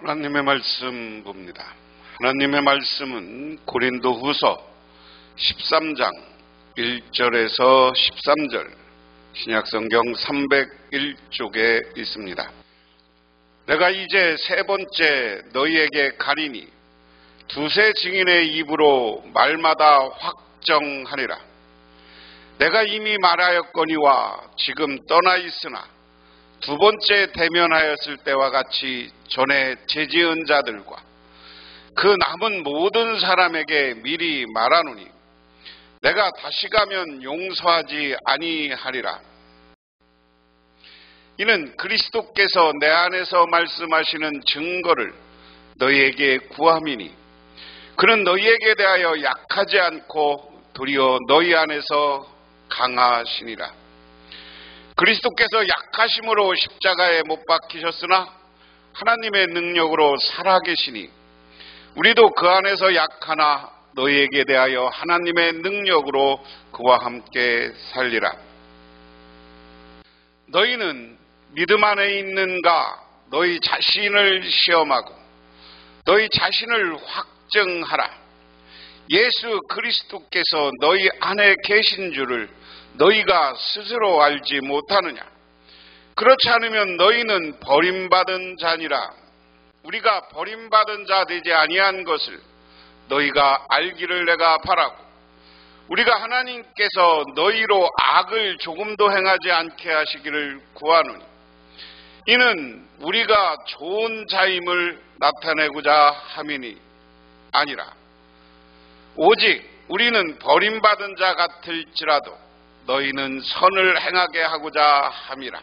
하나님의 말씀 봅니다. 하나님의 말씀은 고린도후서 13장 1절에서 13절 신약성경 301쪽에 있습니다. 내가 이제 세 번째 너희에게 가리니 두세 증인의 입으로 말마다 확정하리라. 내가 이미 말하였거니와 지금 떠나 있으나 두 번째 대면하였을 때와 같이 전에 죄지은 자들과 그 남은 모든 사람에게 미리 말하노니 내가 다시 가면 용서하지 아니하리라. 이는 그리스도께서 내 안에서 말씀하시는 증거를 너희에게 구함이니 그는 너희에게 대하여 약하지 않고 도리어 너희 안에서 강하시니라. 그리스도께서 약하심으로 십자가에 못 박히셨으나 하나님의 능력으로 살아계시니 우리도 그 안에서 약하나 너희에게 대하여 하나님의 능력으로 그와 함께 살리라. 너희는 믿음 안에 있는가 너희 자신을 시험하고 너희 자신을 확증하라. 예수 그리스도께서 너희 안에 계신 줄을 너희가 스스로 알지 못하느냐? 그렇지 않으면 너희는 버림받은 자니라. 우리가 버림받은 자 되지 아니한 것을 너희가 알기를 내가 바라고 우리가 하나님께서 너희로 악을 조금도 행하지 않게 하시기를 구하노니 이는 우리가 좋은 자임을 나타내고자 함이니 아니라 오직 우리는 버림받은 자 같을지라도 너희는 선을 행하게 하고자 함이라.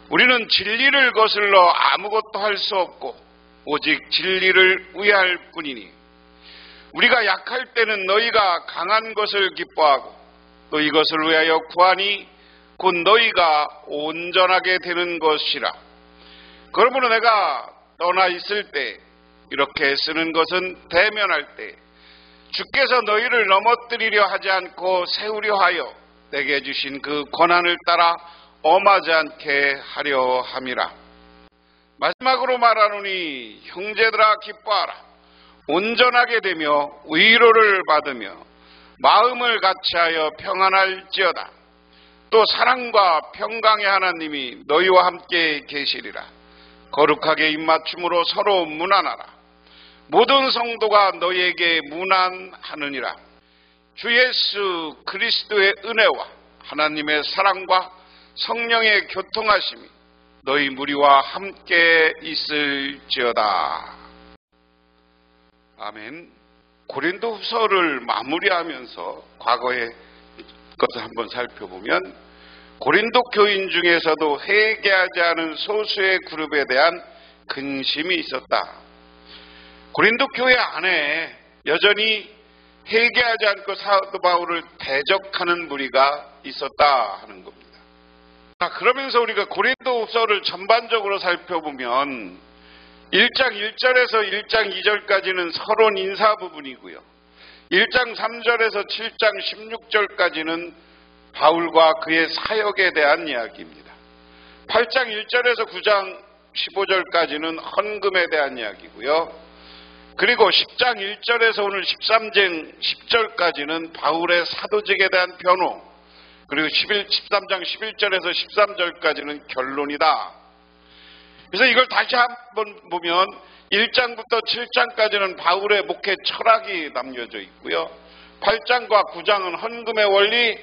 우리는 진리를 거슬러 아무것도 할 수 없고 오직 진리를 위할 뿐이니 우리가 약할 때는 너희가 강한 것을 기뻐하고 또 이것을 위하여 구하니 곧 너희가 온전하게 되는 것이라. 그러므로 내가 떠나 있을 때 이렇게 쓰는 것은 대면할 때 주께서 너희를 넘어뜨리려 하지 않고 세우려 하여 내게 주신 그 권한을 따라 엄하지 않게 하려 함이라. 마지막으로 말하노니 형제들아 기뻐하라. 온전하게 되며 위로를 받으며 마음을 같이하여 평안할지어다. 또 사랑과 평강의 하나님이 너희와 함께 계시리라. 거룩하게 입맞춤으로 서로 문안하라. 모든 성도가 너희에게 문안하느니라. 주 예수 그리스도의 은혜와 하나님의 사랑과 성령의 교통하심이 너희 무리와 함께 있을지어다. 아멘. 고린도후서를 마무리하면서 과거의 것을 한번 살펴보면 고린도 교인 중에서도 회개하지 않은 소수의 그룹에 대한 근심이 있었다. 고린도 교회 안에 여전히 회개하지 않고 사도 바울을 대적하는 무리가 있었다 하는 겁니다. 그러면서 우리가 고린도후서를 전반적으로 살펴보면 1장 1절에서 1장 2절까지는 서론 인사 부분이고요. 1장 3절에서 7장 16절까지는 바울과 그의 사역에 대한 이야기입니다. 8장 1절에서 9장 15절까지는 헌금에 대한 이야기고요. 그리고 10장 1절에서 오늘 13장 10절까지는 바울의 사도직에 대한 변호, 그리고 13장 11절에서 13절까지는 결론이다. 그래서 이걸 다시 한번 보면 1장부터 7장까지는 바울의 목회 철학이 남겨져 있고요. 8장과 9장은 헌금의 원리,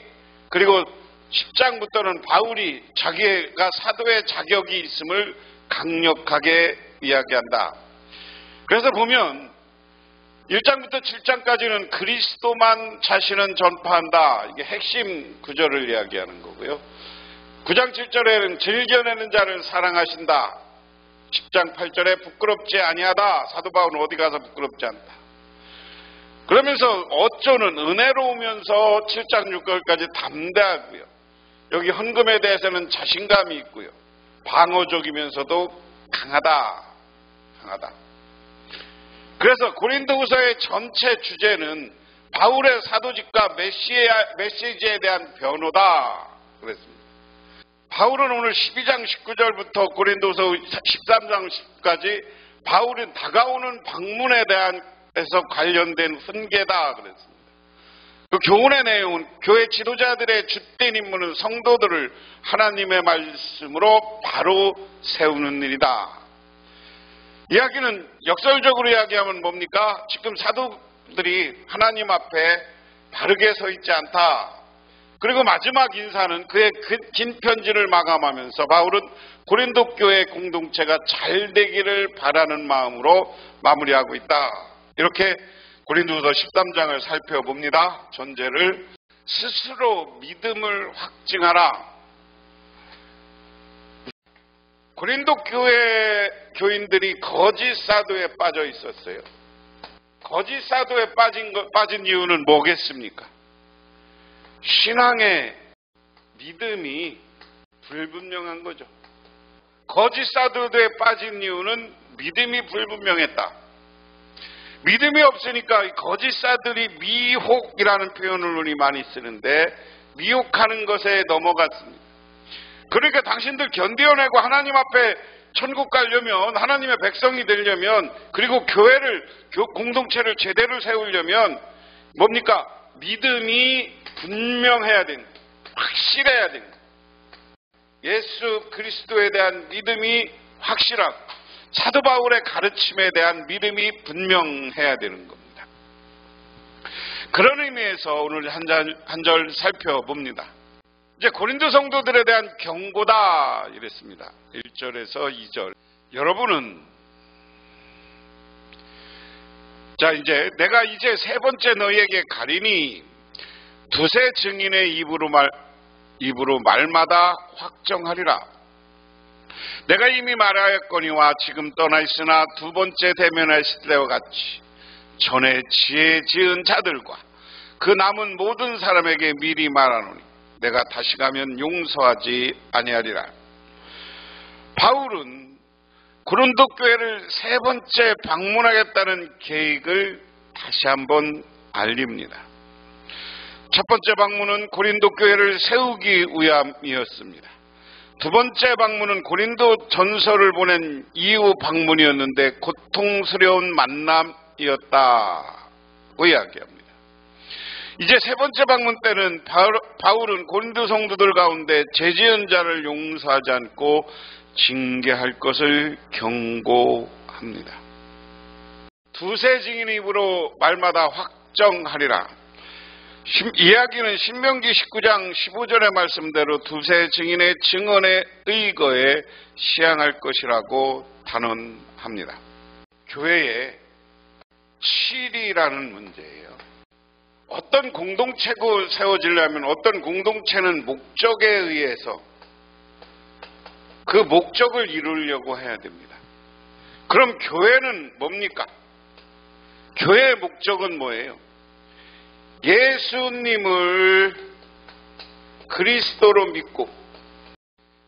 그리고 10장부터는 바울이 자기가 사도의 자격이 있음을 강력하게 이야기한다. 그래서 보면 1장부터 7장까지는 그리스도만 자신은 전파한다. 이게 핵심 구절을 이야기하는 거고요. 9장 7절에는 즐겨내는 자를 사랑하신다. 10장 8절에 부끄럽지 아니하다. 사도 바울은 어디 가서 부끄럽지 않다. 그러면서 어쩌는 은혜로우면서 7장 6절까지 담대하고요. 여기 헌금에 대해서는 자신감이 있고요. 방어적이면서도 강하다. 그래서 고린도후서의 전체 주제는 바울의 사도직과 메시지에 대한 변호다 그랬습니다. 바울은 오늘 12장 19절부터 고린도서 13장 10까지 바울이 다가오는 방문에 대해서 관련된 훈계다 그랬습니다. 그 교훈의 내용은 교회 지도자들의 주된 임무는 성도들을 하나님의 말씀으로 바로 세우는 일이다. 이야기는 역설적으로 이야기하면 뭡니까? 지금 사도들이 하나님 앞에 바르게 서 있지 않다. 그리고 마지막 인사는 그의 긴 편지를 마감하면서 바울은 고린도 교회 공동체가 잘 되기를 바라는 마음으로 마무리하고 있다. 이렇게 고린도서 13장을 살펴봅니다. 전제를 스스로 믿음을 확증하라. 고린도 교회 교인들이 거짓 사도에 빠져 있었어요. 거짓 사도에 빠진 이유는 뭐겠습니까? 신앙의 믿음이 불분명한 거죠. 거짓 사도에 빠진 이유는 믿음이 불분명했다. 믿음이 없으니까 거짓 사들이 미혹이라는 표현을 우리 많이 쓰는데 미혹하는 것에 넘어갔습니다. 그러니까 당신들 견뎌내고 하나님 앞에 천국 가려면, 하나님의 백성이 되려면, 그리고 교회를, 공동체를 제대로 세우려면 뭡니까? 믿음이 분명해야 됩니다. 확실해야 됩니다. 예수 그리스도에 대한 믿음이 확실하고 사도 바울의 가르침에 대한 믿음이 분명해야 되는 겁니다. 그런 의미에서 오늘 한 절 살펴봅니다. 이제 고린도 성도들에 대한 경고다 이랬습니다. 1절에서 2절. 여러분은 자 이제 내가 이제 세 번째 너희에게 가리니 두세 증인의 입으로 말마다 확정하리라. 내가 이미 말하였거니와 지금 떠나 있으나 두 번째 대면하실 때와 같이 전에 지혜 지은 자들과 그 남은 모든 사람에게 미리 말하노니 내가 다시 가면 용서하지 아니하리라. 바울은 고린도 교회를 세 번째 방문하겠다는 계획을 다시 한번 알립니다. 첫 번째 방문은 고린도 교회를 세우기 위함이었습니다. 두 번째 방문은 고린도 전서를 보낸 이후 방문이었는데 고통스러운 만남이었다고 이야기합니다. 이제 세 번째 방문 때는 바울은 고린도 성도들 가운데 죄지은 자를 용서하지 않고 징계할 것을 경고합니다. 두세 증인 입으로 말마다 확정하리라. 이야기는 신명기 19장 15절의 말씀대로 두세 증인의 증언에 의거해 시행할 것이라고 단언합니다. 교회에 실이라는 문제예요. 어떤 공동체가 세워지려면 어떤 공동체는 목적에 의해서 그 목적을 이루려고 해야 됩니다. 그럼 교회는 뭡니까? 교회의 목적은 뭐예요? 예수님을 그리스도로 믿고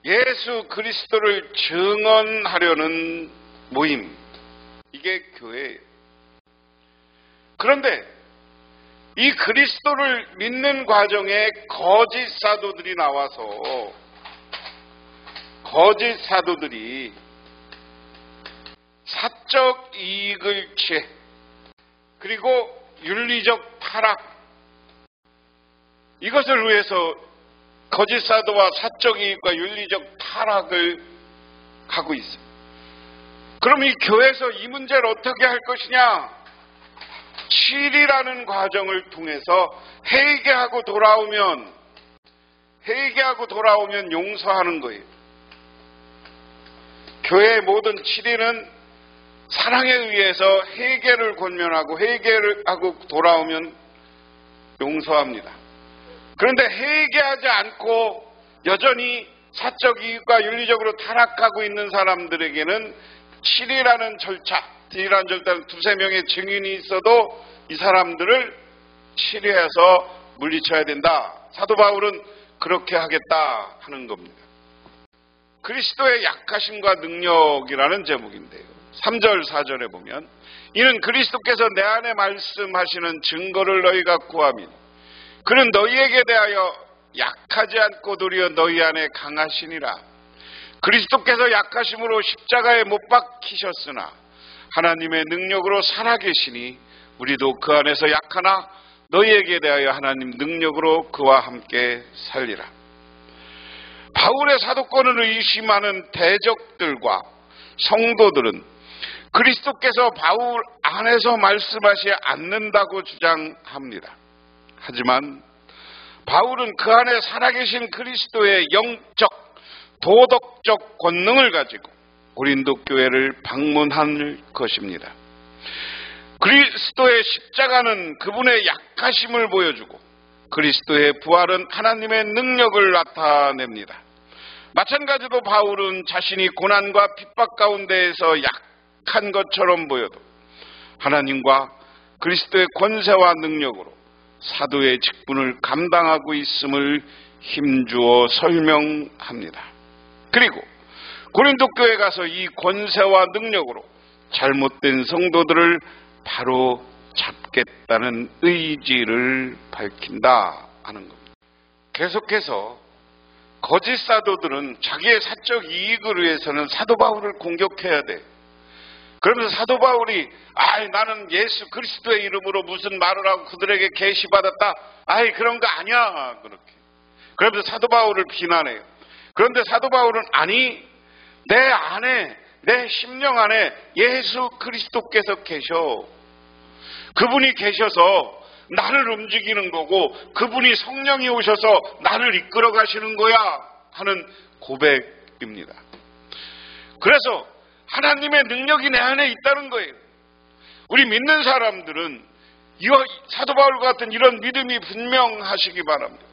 예수 그리스도를 증언하려는 모임, 이게 교회예요. 그런데 이 그리스도를 믿는 과정에 거짓 사도들이 나와서 거짓 사도들이 사적 이익을 취해 그리고 윤리적 타락, 이것을 위해서 거짓 사도와 사적 이익과 윤리적 타락을 하고 있어요. 그럼 이 교회에서 이 문제를 어떻게 할 것이냐? 실이라는 과정을 통해서 회개하고 돌아오면 용서하는 거예요. 교회의 모든 치리는 사랑에 의해서 회개를 권면하고 회개를 하고 돌아오면 용서합니다. 그런데 회개하지 않고 여전히 사적 이익과 윤리적으로 타락하고 있는 사람들에게는 치리라는 절차는 두세 명의 증인이 있어도 이 사람들을 치리해서 물리쳐야 된다. 사도 바울은 그렇게 하겠다 하는 겁니다. 그리스도의 약하심과 능력이라는 제목인데요. 3절 4절에 보면 이는 그리스도께서 내 안에 말씀하시는 증거를 너희가 구하면 그는 너희에게 대하여 약하지 않고 도리어 너희 안에 강하시니라. 그리스도께서 약하심으로 십자가에 못 박히셨으나 하나님의 능력으로 살아계시니 우리도 그 안에서 약하나 너희에게 대하여 하나님 능력으로 그와 함께 살리라. 바울의 사도권을 의심하는 대적들과 성도들은 그리스도께서 바울 안에서 말씀하시지 않는다고 주장합니다. 하지만 바울은 그 안에 살아계신 그리스도의 영적, 도덕적 권능을 가지고 고린도 교회를 방문할 것입니다. 그리스도의 십자가는 그분의 약하심을 보여주고 그리스도의 부활은 하나님의 능력을 나타냅니다. 마찬가지로 바울은 자신이 고난과 핍박 가운데에서 약한 것처럼 보여도 하나님과 그리스도의 권세와 능력으로 사도의 직분을 감당하고 있음을 힘주어 설명합니다. 그리고 고린도 교회에 가서 이 권세와 능력으로 잘못된 성도들을 바로 잡겠다는 의지를 밝힌다 하는 겁니다. 계속해서 거짓 사도들은 자기의 사적 이익을 위해서는 사도 바울을 공격해야 돼. 그러면서 사도 바울이 나는 예수 그리스도의 이름으로 무슨 말을 하고 그들에게 계시받았다. 그런 거 아니야. 그렇게. 그러면서 사도 바울을 비난해요. 그런데 사도 바울은 내 안에, 내 심령 안에 예수 그리스도께서 계셔. 그분이 계셔서 나를 움직이는 거고 그분이 성령이 오셔서 나를 이끌어 가시는 거야 하는 고백입니다. 그래서 하나님의 능력이 내 안에 있다는 거예요. 우리 믿는 사람들은 사도 바울과 같은 이런 믿음이 분명하시기 바랍니다.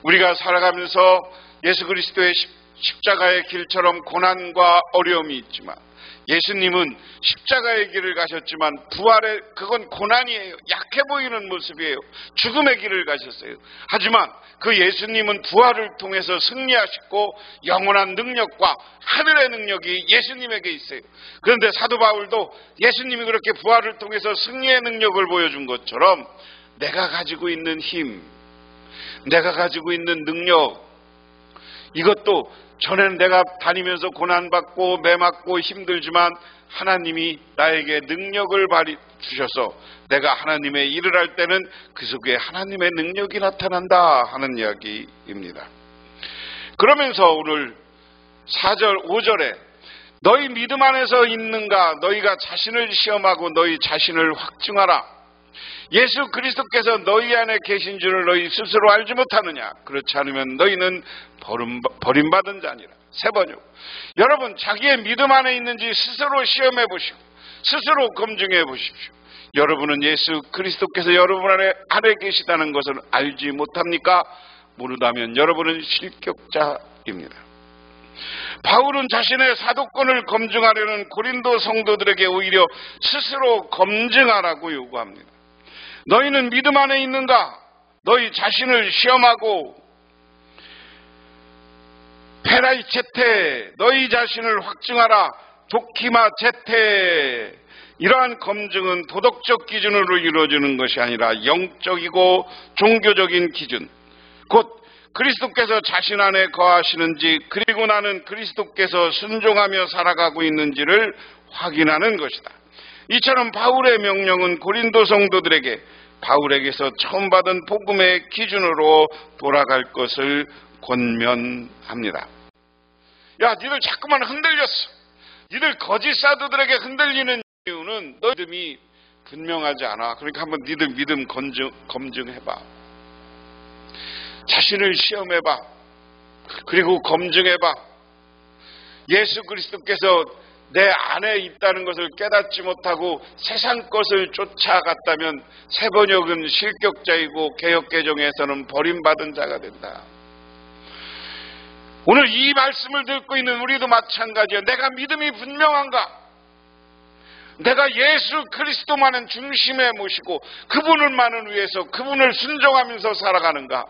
우리가 살아가면서 예수 그리스도의 십자가의 길처럼 고난과 어려움이 있지만 예수님은 십자가의 길을 가셨지만 부활의 그건 고난이에요. 약해 보이는 모습이에요. 죽음의 길을 가셨어요. 하지만 그 예수님은 부활을 통해서 승리하시고 영원한 능력과 하늘의 능력이 예수님에게 있어요. 그런데 사도 바울도 예수님이 그렇게 부활을 통해서 승리의 능력을 보여준 것처럼 내가 가지고 있는 힘, 내가 가지고 있는 능력, 이것도 전에는 내가 다니면서 고난받고 매맞고 힘들지만 하나님이 나에게 능력을 주셔서 내가 하나님의 일을 할 때는 그 속에 하나님의 능력이 나타난다 하는 이야기입니다. 그러면서 오늘 4절 5절에 너희 믿음 안에서 있는가 너희가 자신을 시험하고 너희 자신을 확증하라. 예수 그리스도께서 너희 안에 계신 줄을 너희 스스로 알지 못하느냐. 그렇지 않으면 너희는 버림받은 자니라. 세 번역. 여러분 자기의 믿음 안에 있는지 스스로 시험해 보시고 스스로 검증해 보십시오. 여러분은 예수 그리스도께서 여러분 안에 계시다는 것을 알지 못합니까? 모르다면 여러분은 실격자입니다. 바울은 자신의 사도권을 검증하려는 고린도 성도들에게 오히려 스스로 검증하라고 요구합니다. 너희는 믿음 안에 있는가? 너희 자신을 시험하고 페라이체테 너희 자신을 확증하라. 도키마 체테. 이러한 검증은 도덕적 기준으로 이루어지는 것이 아니라 영적이고 종교적인 기준, 곧 그리스도께서 자신 안에 거하시는지 그리고 나는 그리스도께서 순종하며 살아가고 있는지를 확인하는 것이다. 이처럼 바울의 명령은 고린도 성도들에게 바울에게서 처음 받은 복음의 기준으로 돌아갈 것을 권면합니다. 야, 니들 자꾸만 흔들렸어. 니들 거짓 사도들에게 흔들리는 이유는 너희 믿음이 분명하지 않아. 그러니까 한번 니들 믿음 검증해봐. 자신을 시험해봐. 그리고 검증해봐. 예수 그리스도께서 내 안에 있다는 것을 깨닫지 못하고 세상 것을 쫓아갔다면 세번역은 실격자이고 개역개정에서는 버림받은 자가 된다. 오늘 이 말씀을 듣고 있는 우리도 마찬가지야. 내가 믿음이 분명한가? 내가 예수 그리스도만은 중심에 모시고 그분을만을 위해서 그분을 순종하면서 살아가는가?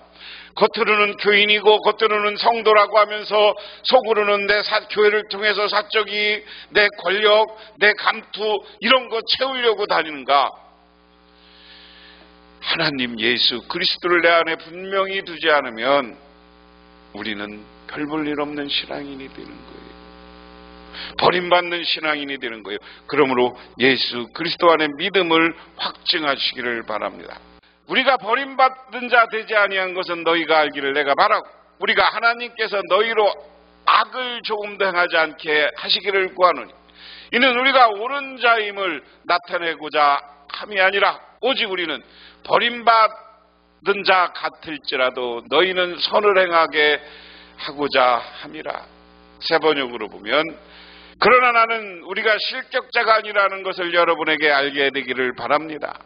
겉으로는 교인이고 겉으로는 성도라고 하면서 속으로는 내 교회를 통해서 사적이 내 권력, 내 감투 이런 거 채우려고 다니는가? 하나님 예수 그리스도를 내 안에 분명히 두지 않으면 우리는 별 볼 일 없는 신앙인이 되는 거예요. 버림받는 신앙인이 되는 거예요. 그러므로 예수 그리스도 안에 믿음을 확증하시기를 바랍니다. 우리가 버림받은 자 되지 아니한 것은 너희가 알기를 내가 바라고, 우리가 하나님께서 너희로 악을 조금도 행하지 않게 하시기를 구하노니 이는 우리가 옳은 자임을 나타내고자 함이 아니라 오직 우리는 버림받은 자 같을지라도 너희는 선을 행하게 하고자 함이라. 새 번역으로 보면 그러나 나는 우리가 실격자가 아니라는 것을 여러분에게 알게 되기를 바랍니다.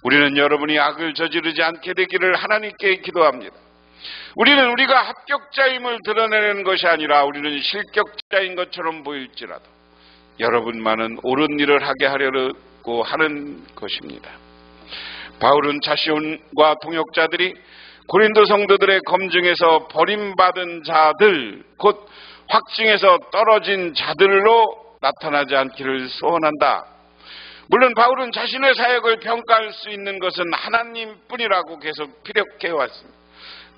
우리는 여러분이 악을 저지르지 않게 되기를 하나님께 기도합니다. 우리는 우리가 합격자임을 드러내는 것이 아니라 우리는 실격자인 것처럼 보일지라도 여러분만은 옳은 일을 하게 하려고 하는 것입니다. 바울은 자신과 동역자들이 고린도 성도들의 검증에서 버림받은 자들, 곧 확증에서 떨어진 자들로 나타나지 않기를 소원한다. 물론 바울은 자신의 사역을 평가할 수 있는 것은 하나님뿐이라고 계속 피력해 왔습니다.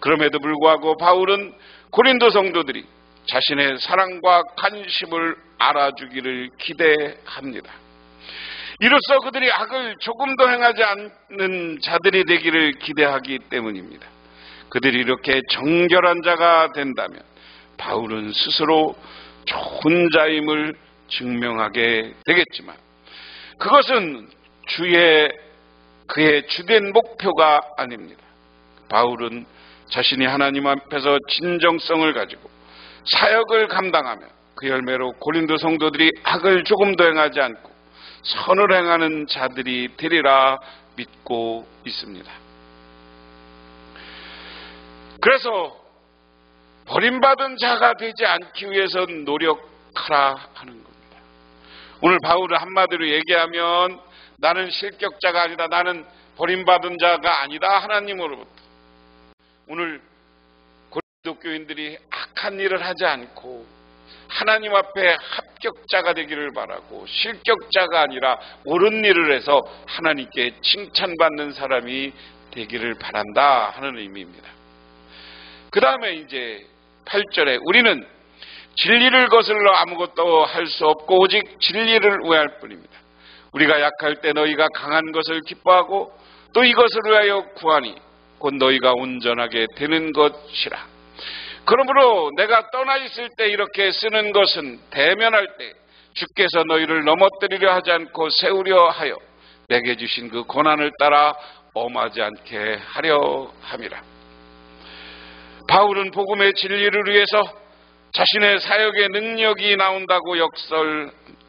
그럼에도 불구하고 바울은 고린도 성도들이 자신의 사랑과 관심을 알아주기를 기대합니다. 이로써 그들이 악을 조금도 행하지 않는 자들이 되기를 기대하기 때문입니다. 그들이 이렇게 정결한 자가 된다면 바울은 스스로 좋은 자임을 증명하게 되겠지만 그것은 그의 주된 목표가 아닙니다. 바울은 자신이 하나님 앞에서 진정성을 가지고 사역을 감당하며 그 열매로 고린도 성도들이 악을 조금도 행하지 않고 선을 행하는 자들이 되리라 믿고 있습니다. 그래서 버림받은 자가 되지 않기 위해서는 노력하라 하는 겁니다. 오늘 바울은 한마디로 얘기하면 나는 실격자가 아니다, 나는 버림받은 자가 아니다, 하나님으로부터. 오늘 고린도 교인들이 악한 일을 하지 않고 하나님 앞에 합격자가 되기를 바라고 실격자가 아니라 옳은 일을 해서 하나님께 칭찬받는 사람이 되기를 바란다 하는 의미입니다. 그 다음에 이제 8절에 우리는 진리를 거슬러 아무것도 할 수 없고 오직 진리를 우애할 뿐입니다. 우리가 약할 때 너희가 강한 것을 기뻐하고 또 이것을 위하여 구하니 곧 너희가 온전하게 되는 것이라. 그러므로 내가 떠나 있을 때 이렇게 쓰는 것은 대면할 때 주께서 너희를 넘어뜨리려 하지 않고 세우려 하여 내게 주신 그 고난을 따라 엄하지 않게 하려 함이라. 바울은 복음의 진리를 위해서 자신의 사역의 능력이 나온다고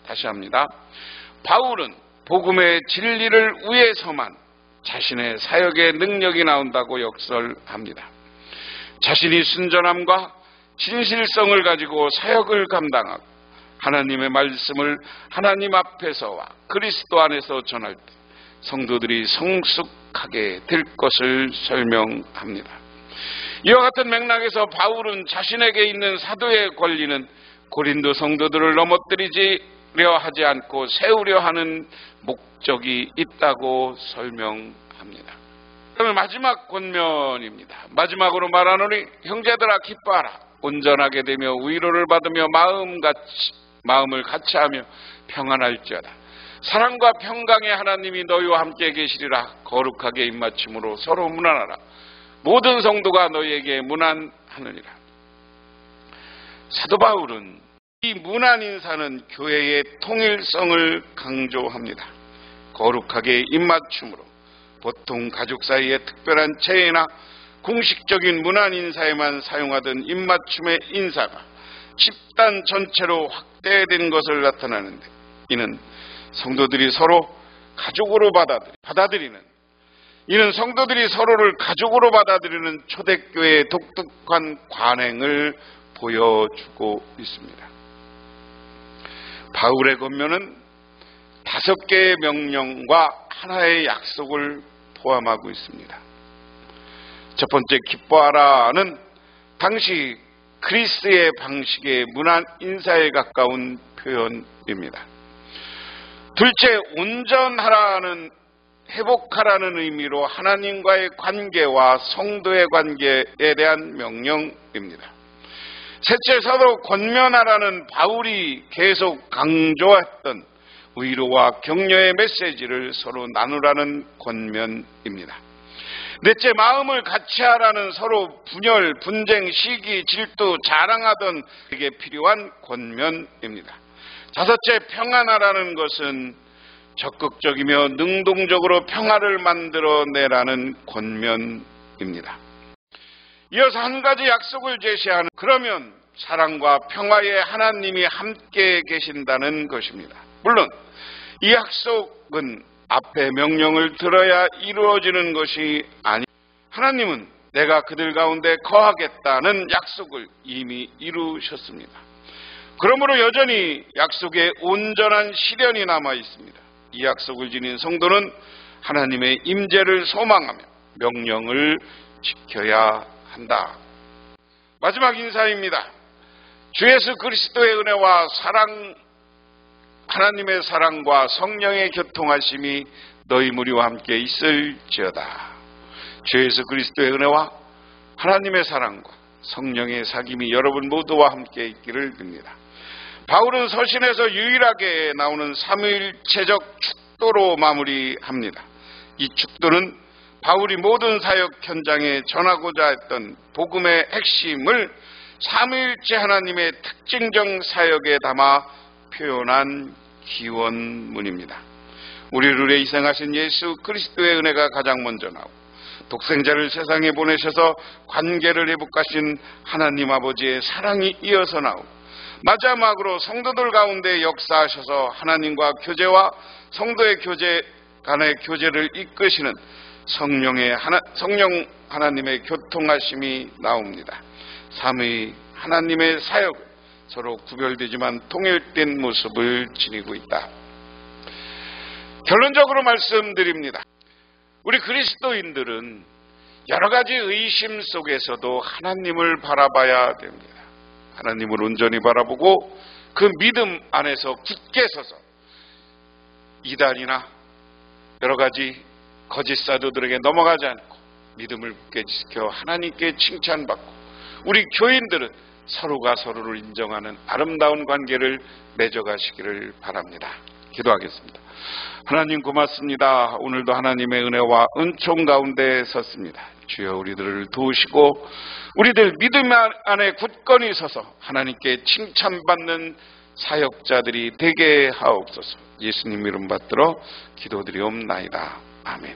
다시 합니다. 바울은 복음의 진리를 위해서만 자신의 사역의 능력이 나온다고 역설합니다. 자신이 순전함과 진실성을 가지고 사역을 감당하고 하나님의 말씀을 하나님 앞에서와 그리스도 안에서 전할 때 성도들이 성숙하게 될 것을 설명합니다. 이와 같은 맥락에서 바울은 자신에게 있는 사도의 권리는 고린도 성도들을 넘어뜨리려 하지 않고 세우려 하는 목적이 있다고 설명합니다. 그러면 마지막 권면입니다. 마지막으로 말하노니 형제들아 기뻐하라. 온전하게 되며 위로를 받으며 마음을 같이하며 평안할지어다. 사랑과 평강의 하나님이 너희와 함께 계시리라. 거룩하게 입맞춤으로 서로 문안하라. 모든 성도가 너희에게 문안하느니라. 사도 바울은 이 문안 인사는 교회의 통일성을 강조합니다. 거룩하게 입맞춤으로 보통 가족 사이의 특별한 체회나 공식적인 문안 인사에만 사용하던 입맞춤의 인사가 집단 전체로 확대된 것을 나타나는데 이는 성도들이 서로 가족으로 이는 성도들이 서로를 가족으로 받아들이는 초대교회의 독특한 관행을 보여주고 있습니다. 바울의 권면은 5개의 명령과 하나의 약속을 포함하고 있습니다. 첫 번째 기뻐하라는 당시 그리스의 방식의 문안 인사에 가까운 표현입니다. 둘째 온전하라는 회복하라는 의미로 하나님과의 관계와 성도의 관계에 대한 명령입니다. 셋째, 서로 권면하라는 바울이 계속 강조했던 위로와 격려의 메시지를 서로 나누라는 권면입니다. 넷째, 마음을 같이 하라는 서로 분열, 분쟁, 시기, 질투, 자랑하던 그게 필요한 권면입니다. 다섯째, 평안하라는 것은 적극적이며 능동적으로 평화를 만들어내라는 권면입니다. 이어서 한 가지 약속을 제시하는, 그러면 사랑과 평화의 하나님이 함께 계신다는 것입니다. 물론 이 약속은 앞에 명령을 들어야 이루어지는 것이 아니, 하나님은 내가 그들 가운데 거하겠다는 약속을 이미 이루셨습니다. 그러므로 여전히 약속의 온전한 실현이 남아 있습니다. 이 약속을 지닌 성도는 하나님의 임재를 소망하며 명령을 지켜야 한다. 마지막 인사입니다. 주 예수 그리스도의 은혜와 하나님의 사랑과 성령의 교통하심이 너희 무리와 함께 있을지어다. 주 예수 그리스도의 은혜와 하나님의 사랑과 성령의 사귐이 여러분 모두와 함께 있기를 빕니다. 바울은 서신에서 유일하게 나오는 삼위일체적 축도로 마무리합니다. 이 축도는 바울이 모든 사역 현장에 전하고자 했던 복음의 핵심을 삼위일체 하나님의 특징적 사역에 담아 표현한 기원문입니다. 우리를 위해 희생하신 예수 그리스도의 은혜가 가장 먼저 나오고, 독생자를 세상에 보내셔서 관계를 회복하신 하나님 아버지의 사랑이 이어서 나오고, 마지막으로 성도들 가운데 역사하셔서 하나님과 교제와 성도의 교제 간의 교제를 이끄시는 성령 하나님의 교통하심이 나옵니다. 삼위 하나님의 사역은 서로 구별되지만 통일된 모습을 지니고 있다. 결론적으로 말씀드립니다. 우리 그리스도인들은 여러 가지 의심 속에서도 하나님을 바라봐야 됩니다. 하나님을 온전히 바라보고 그 믿음 안에서 굳게 서서 이단이나 여러 가지 거짓 사도들에게 넘어가지 않고 믿음을 굳게 지켜 하나님께 칭찬받고, 우리 교인들은 서로가 서로를 인정하는 아름다운 관계를 맺어가시기를 바랍니다. 기도하겠습니다. 하나님 고맙습니다. 오늘도 하나님의 은혜와 은총 가운데 섰습니다. 주여 우리들을 도우시고 우리들 믿음 안에 굳건히 서서 하나님께 칭찬받는 사역자들이 되게 하옵소서. 예수님 이름 받들어 기도드리옵나이다. 아멘.